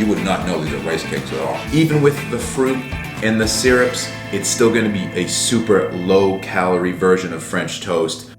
you would not know these are rice cakes at all. Even with the fruit and the syrups, it's still gonna be a super low calorie version of French toast.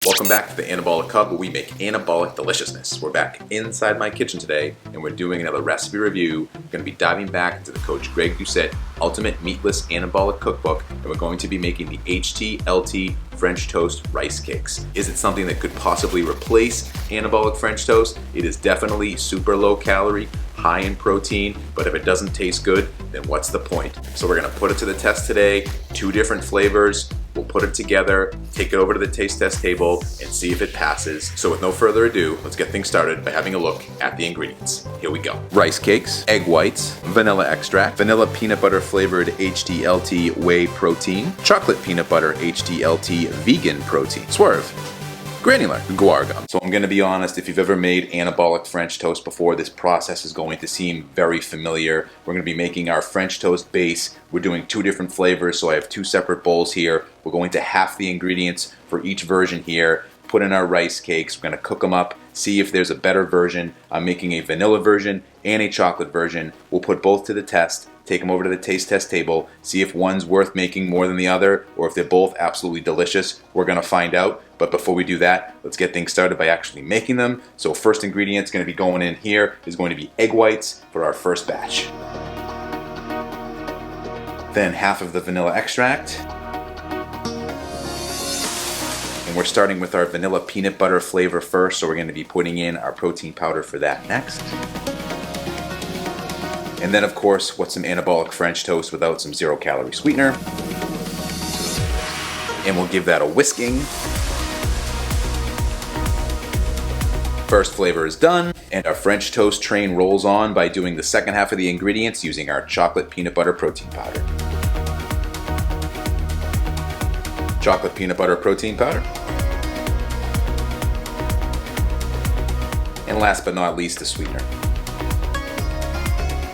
Welcome back to the Anabolic Hub, where we make anabolic deliciousness. We're back inside my kitchen today, and we're doing another recipe review. We're going to be diving back into the Coach Greg Doucette Ultimate Meatless Anabolic Cookbook, and we're going to be making the HTLT French Toast Rice Cakes. Is it something that could possibly replace anabolic French toast? It is definitely super low calorie, high in protein, but if it doesn't taste good, then what's the point? So we're going to put it to the test today. 2 different flavors. We'll put it together, take it over to the taste test table, and see if it passes. So with no further ado, let's get things started by having a look at the ingredients. Here we go. Rice cakes, egg whites, vanilla extract, vanilla peanut butter flavored HTLT whey protein, chocolate peanut butter HTLT vegan protein, swerve, granular guar gum. So I'm going to be honest, if you've ever made anabolic French toast before, this process is going to seem very familiar. We're going to be making our French toast base. We're doing 2 different flavors, so I have 2 separate bowls here. We're going to half the ingredients for each version here, put in our rice cakes. We're going to cook them up, see if there's a better version. I'm making a vanilla version and a chocolate version. We'll put both to the test, take them over to the taste test table, see if one's worth making more than the other, or if they're both absolutely delicious. We're going to find out. But before we do that, let's get things started by actually making them. So first ingredient's going to be going in here is going to be egg whites for our first batch. Then half of the vanilla extract. And we're starting with our vanilla peanut butter flavor first, so we're going to be putting in our protein powder for that next. And then, of course, what's some anabolic French toast without some 0-calorie sweetener? And we'll give that a whisking. First flavor is done, and our French toast train rolls on by doing the second half of the ingredients using our chocolate peanut butter protein powder. Chocolate peanut butter protein powder. And last but not least, the sweetener.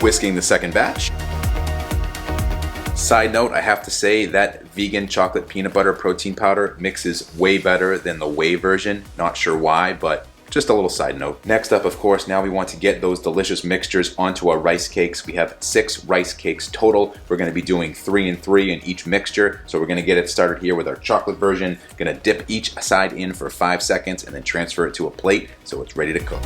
Whisking the second batch. Side note, I have to say that vegan chocolate peanut butter protein powder mixes way better than the whey version. Not sure why, but just a little side note. Next up, of course, now we want to get those delicious mixtures onto our rice cakes. We have 6 rice cakes total. We're going to be doing 3 and 3 in each mixture. So we're going to get it started here with our chocolate version. Going to dip each side in for 5 seconds and then transfer it to a plate so it's ready to cook.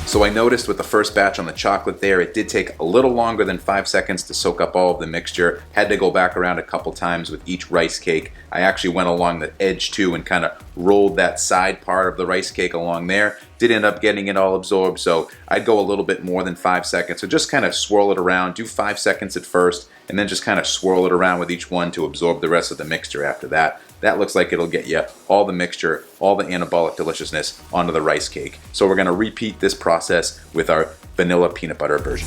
So I noticed with the first batch on the chocolate there, it did take a little longer than 5 seconds to soak up all of the mixture. Had to go back around a couple times with each rice cake. I actually went along the edge too and kind of rolled that side part of the rice cake along there. Did end up getting it all absorbed, so I'd go a little bit more than 5 seconds. So just kind of swirl it around, do 5 seconds at first, and then just kind of swirl it around with each one to absorb the rest of the mixture after that. That looks like it'll get you all the mixture, all the anabolic deliciousness onto the rice cake. So we're gonna repeat this process with our vanilla peanut butter version.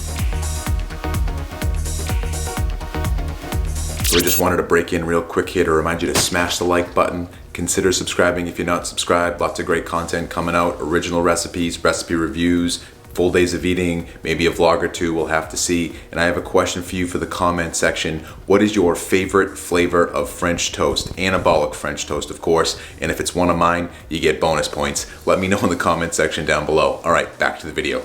So I just wanted to break in real quick here to remind you to smash the like button. Consider subscribing if you're not subscribed. Lots of great content coming out, original recipes, recipe reviews, full days of eating, maybe a vlog or 2, we'll have to see. And I have a question for you for the comment section. What is your favorite flavor of French toast? Anabolic French toast, of course. And if it's one of mine, you get bonus points. Let me know in the comment section down below. All right, back to the video.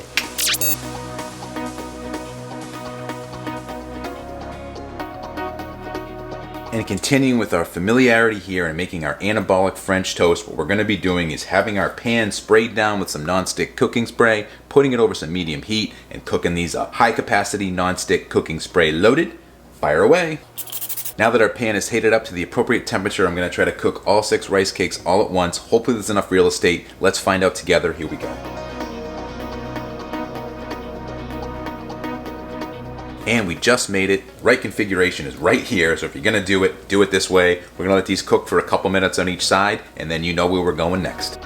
And continuing with our familiarity here and making our anabolic French toast, what we're going to be doing is having our pan sprayed down with some nonstick cooking spray, putting it over some medium heat, and cooking these up. High capacity nonstick cooking spray loaded. Fire away. Now that our pan is heated up to the appropriate temperature, I'm going to try to cook all 6 rice cakes all at once. Hopefully there's enough real estate. Let's find out together. Here we go. And we just made it. Right configuration is right here, so if you're gonna do it this way. We're gonna let these cook for a couple minutes on each side, and then you know where we're going next.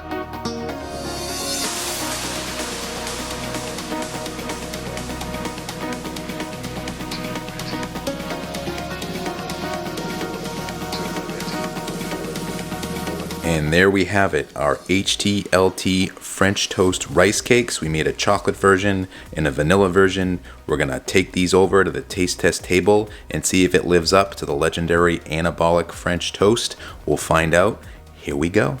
And And there we have it, our HTLT French toast rice cakes. We made a chocolate version and a vanilla version. We're gonna take these over to the taste test table and see if it lives up to the legendary anabolic French toast. We'll find out. Here we go.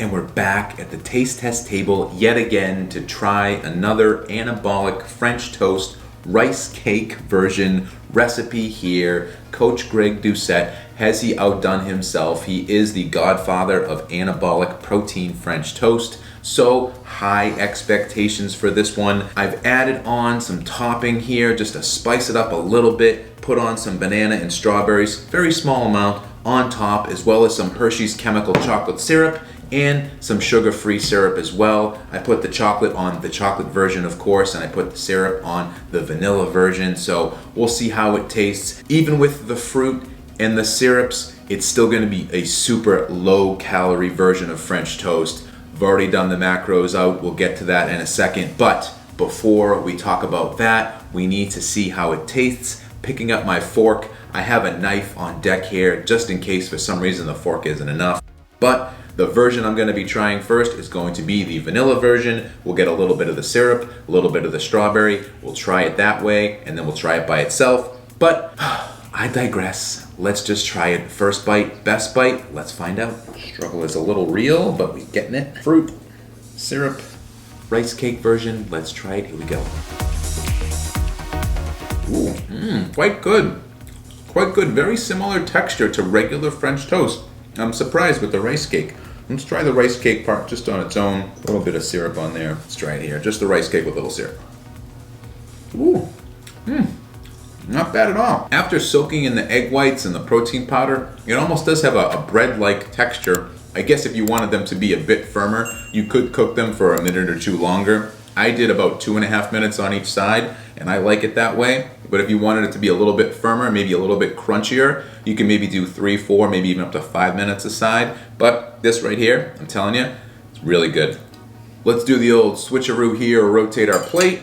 And we're back at the taste test table yet again to try another anabolic French toast rice cake version recipe here. Coach Greg Doucette, has he outdone himself? He is the godfather of anabolic protein French toast. So high expectations for this one. I've added on some topping here just to spice it up a little bit. Put on some banana and strawberries, very small amount on top, as well as some Hershey's chemical chocolate syrup and some sugar-free syrup as well. I put the chocolate on the chocolate version, of course, and I put the syrup on the vanilla version. So we'll see how it tastes. Even with the fruit and the syrups, it's still gonna be a super low calorie version of French toast. I've already done the macros out. We'll get to that in a second. But before we talk about that, we need to see how it tastes. Picking up my fork, I have a knife on deck here just in case for some reason the fork isn't enough. But the version I'm going to be trying first is going to be the vanilla version. We'll get a little bit of the syrup, a little bit of the strawberry. We'll try it that way, and then we'll try it by itself. But I digress. Let's just try it. First bite, best bite. Let's find out. Struggle is a little real, but we're getting it. Fruit, syrup, rice cake version. Let's try it. Here we go. Ooh, quite good. Quite good. Very similar texture to regular French toast. I'm surprised with the rice cake. Let's try the rice cake part just on its own. A little bit of syrup on there. Let's try it here. Just the rice cake with a little syrup. Ooh, not bad at all. After soaking in the egg whites and the protein powder, it almost does have a bread-like texture. I guess if you wanted them to be a bit firmer, you could cook them for a minute or two longer. I did about 2.5 minutes on each side, and I like it that way. But if you wanted it to be a little bit firmer, maybe a little bit crunchier, you can maybe do 3, 4, maybe even up to 5 minutes a side. But this right here, I'm telling you, it's really good. Let's do the old switcheroo here, rotate our plate.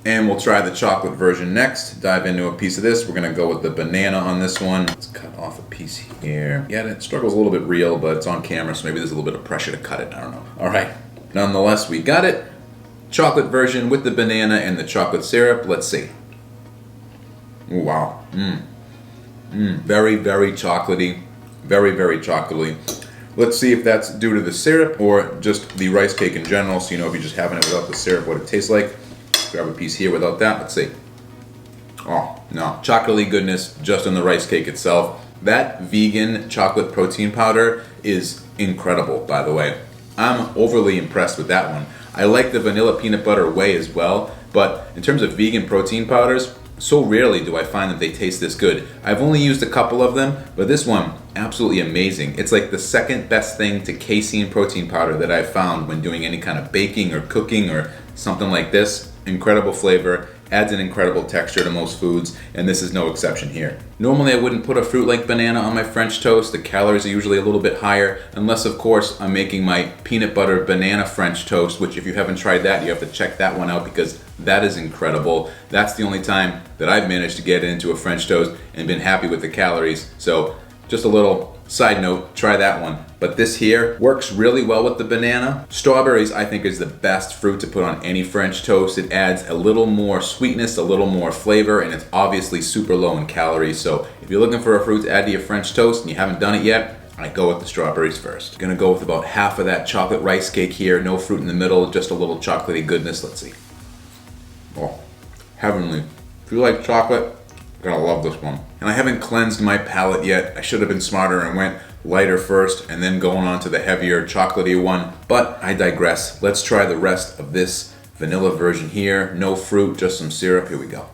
And we'll try the chocolate version next. Dive into a piece of this. We're gonna go with the banana on this one. Let's cut off a piece here. Yeah, it struggles a little bit real, but it's on camera, so maybe there's a little bit of pressure to cut it. I don't know. All right. Nonetheless, we got it. Chocolate version with the banana and the chocolate syrup. Let's see. Ooh, wow. Very, very chocolatey. Very, very chocolatey. Let's see if that's due to the syrup or just the rice cake in general. So you know if you're just having it without the syrup, what it tastes like. Grab a piece here without that. Let's see. Oh, no. Chocolatey goodness just in the rice cake itself. That vegan chocolate protein powder is incredible, by the way. I'm overly impressed with that one. I like the vanilla peanut butter whey as well, but in terms of vegan protein powders, so rarely do I find that they taste this good. I've only used a couple of them, but this one, absolutely amazing. It's like the second best thing to casein protein powder that I've found when doing any kind of baking or cooking or something like this. Incredible flavor, adds an incredible texture to most foods, and this is no exception here. Normally I wouldn't put a fruit like banana on my French toast. The calories are usually a little bit higher, unless of course I'm making my peanut butter banana French toast, which if you haven't tried that, you have to check that one out because that is incredible. That's the only time that I've managed to get into a French toast and been happy with the calories. So just a little side note, try that one. But this here works really well with the banana. Strawberries, I think, is the best fruit to put on any French toast. It adds a little more sweetness, a little more flavor, and it's obviously super low in calories. So if you're looking for a fruit to add to your French toast and you haven't done it yet, I go with the strawberries first. Gonna go with about half of that chocolate rice cake here. No fruit in the middle, just a little chocolatey goodness. Let's see. Oh, heavenly. If you like chocolate, you're gonna love this one. And I haven't cleansed my palate yet. I should have been smarter and went lighter first and then going on to the heavier chocolatey one, but I digress. Let's try the rest of this vanilla version here. No fruit, just some syrup. Here we go.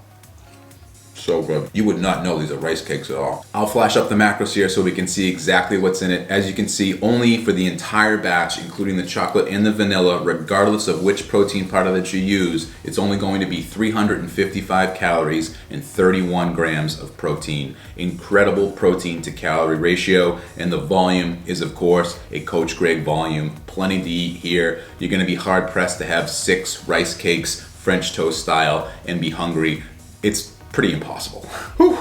So good. You would not know these are rice cakes at all. I'll flash up the macros here so we can see exactly what's in it. As you can see, only for the entire batch, including the chocolate and the vanilla, regardless of which protein powder that you use, it's only going to be 355 calories and 31 grams of protein. Incredible protein to calorie ratio, and the volume is of course a Coach Greg volume. Plenty to eat here. You're gonna be hard pressed to have 6 rice cakes, French toast style, and be hungry. It's pretty impossible. Whew.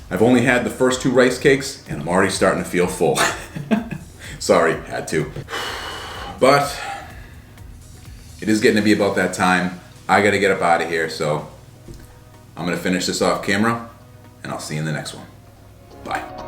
I've only had the first 2 rice cakes and I'm already starting to feel full. Sorry, had to. But it is getting to be about that time. I gotta get up out of here, so I'm gonna finish this off camera and I'll see you in the next one. Bye.